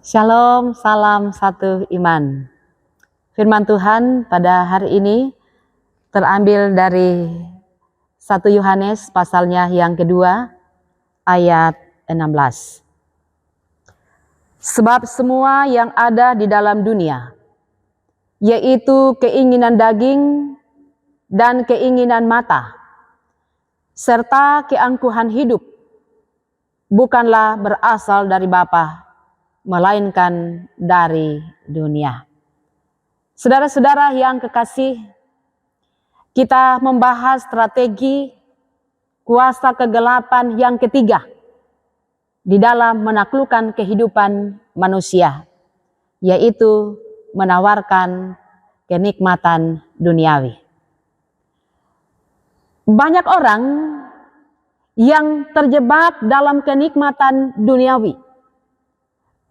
Shalom, salam satu iman. Firman Tuhan pada hari ini terambil dari 1 Yohanes pasalnya yang kedua ayat 16. Sebab semua yang ada di dalam dunia, yaitu keinginan daging dan keinginan mata, serta keangkuhan hidup, bukanlah berasal dari Bapa, melainkan dari dunia. Saudara-saudara yang kekasih, kita membahas strategi kuasa kegelapan yang ketiga di dalam menaklukkan kehidupan manusia, yaitu menawarkan kenikmatan duniawi. Banyak orang yang terjebak dalam kenikmatan duniawi.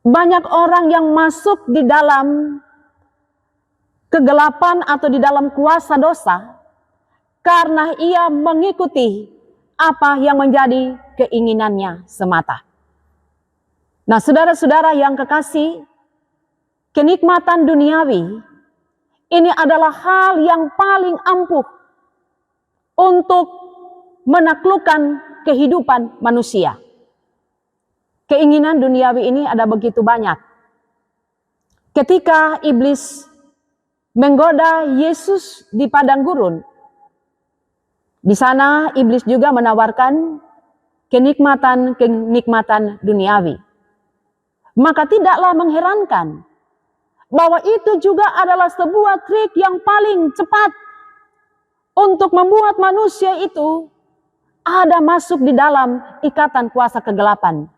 Banyak orang yang masuk di dalam kegelapan atau di dalam kuasa dosa karena ia mengikuti apa yang menjadi keinginannya semata. Nah, saudara-saudara yang kekasih, kenikmatan duniawi ini adalah hal yang paling ampuh untuk menaklukkan kehidupan manusia. Keinginan duniawi ini ada begitu banyak. Ketika iblis menggoda Yesus di padang gurun, di sana iblis juga menawarkan kenikmatan duniawi. Maka tidaklah mengherankan bahwa itu juga adalah sebuah trik yang paling cepat untuk membuat manusia itu ada masuk di dalam ikatan kuasa kegelapan,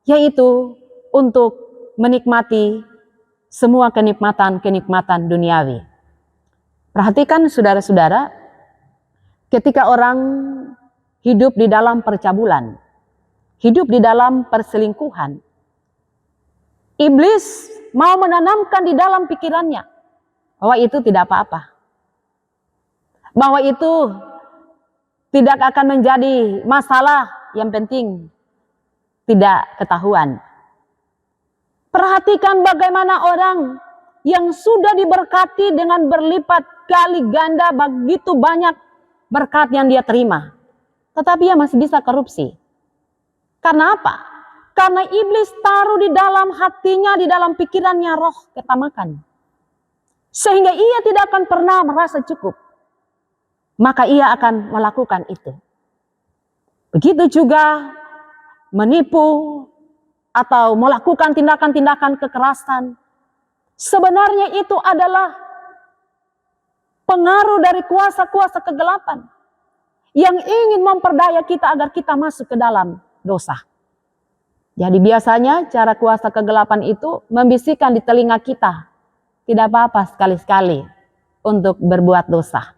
yaitu untuk menikmati semua kenikmatan duniawi. Perhatikan saudara-saudara, ketika orang hidup di dalam percabulan, hidup di dalam perselingkuhan, iblis mau menanamkan di dalam pikirannya bahwa itu tidak apa-apa, bahwa itu tidak akan menjadi masalah, yang penting tidak ketahuan. Perhatikan bagaimana orang yang sudah diberkati dengan berlipat kali ganda begitu banyak berkat yang dia terima, tetapi ia masih bisa korupsi. Karena apa? Karena iblis taruh di dalam hatinya, di dalam pikirannya roh ketamakan, sehingga ia tidak akan pernah merasa cukup. Maka ia akan melakukan itu. Begitu juga menipu atau melakukan tindakan-tindakan kekerasan. Sebenarnya itu adalah pengaruh dari kuasa-kuasa kegelapan yang ingin memperdaya kita agar kita masuk ke dalam dosa. Jadi biasanya cara kuasa kegelapan itu membisikkan di telinga kita, tidak apa-apa sekali-sekali untuk berbuat dosa.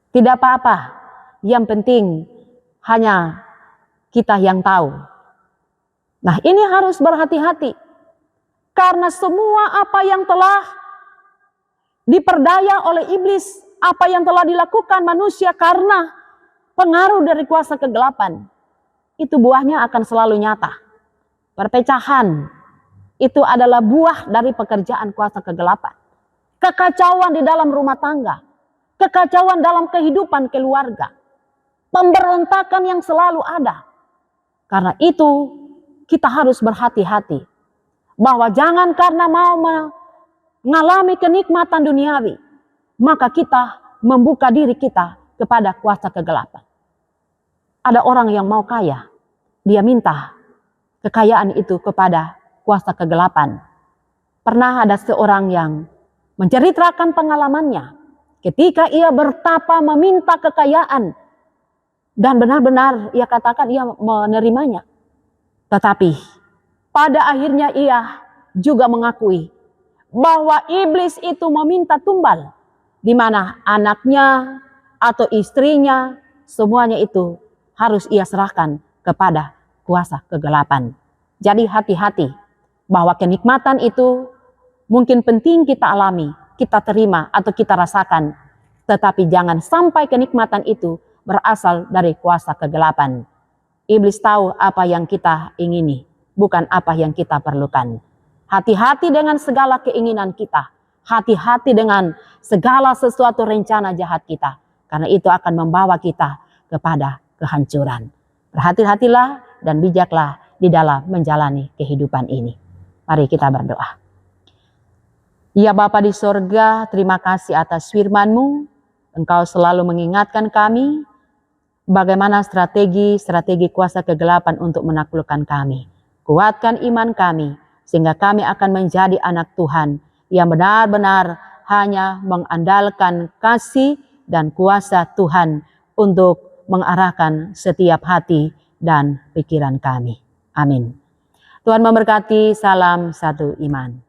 Tidak apa-apa, yang penting hanya kita yang tahu. Nah, ini harus berhati-hati. Karena semua apa yang telah diperdaya oleh iblis, apa yang telah dilakukan manusia karena pengaruh dari kuasa kegelapan, itu buahnya akan selalu nyata. Perpecahan, itu adalah buah dari pekerjaan kuasa kegelapan. Kekacauan di dalam rumah tangga, kekacauan dalam kehidupan keluarga, pemberontakan yang selalu ada. Karena itu kita harus berhati-hati bahwa jangan karena mau mengalami kenikmatan duniawi, maka kita membuka diri kita kepada kuasa kegelapan. Ada orang yang mau kaya, dia minta kekayaan itu kepada kuasa kegelapan. Pernah ada seorang yang menceritakan pengalamannya ketika ia bertapa meminta kekayaan, dan benar-benar ia katakan ia menerimanya. Tetapi pada akhirnya ia juga mengakui bahwa iblis itu meminta tumbal, di mana anaknya atau istrinya semuanya itu harus ia serahkan kepada kuasa kegelapan. Jadi hati-hati bahwa kenikmatan itu mungkin penting kita alami, kita terima atau kita rasakan, tetapi jangan sampai kenikmatan itu berasal dari kuasa kegelapan. Iblis tahu apa yang kita ingini, bukan apa yang kita perlukan. Hati-hati dengan segala keinginan kita. Hati-hati dengan segala sesuatu rencana jahat kita. Karena itu akan membawa kita kepada kehancuran. Berhati-hatilah dan bijaklah di dalam menjalani kehidupan ini. Mari kita berdoa. Ya Bapa di sorga, terima kasih atas firman-Mu. Engkau selalu mengingatkan kami bagaimana strategi kuasa kegelapan untuk menaklukkan kami. Kuatkan iman kami, sehingga kami akan menjadi anak Tuhan yang benar-benar hanya mengandalkan kasih dan kuasa Tuhan untuk mengarahkan setiap hati dan pikiran kami. Amin. Tuhan memberkati, salam satu iman.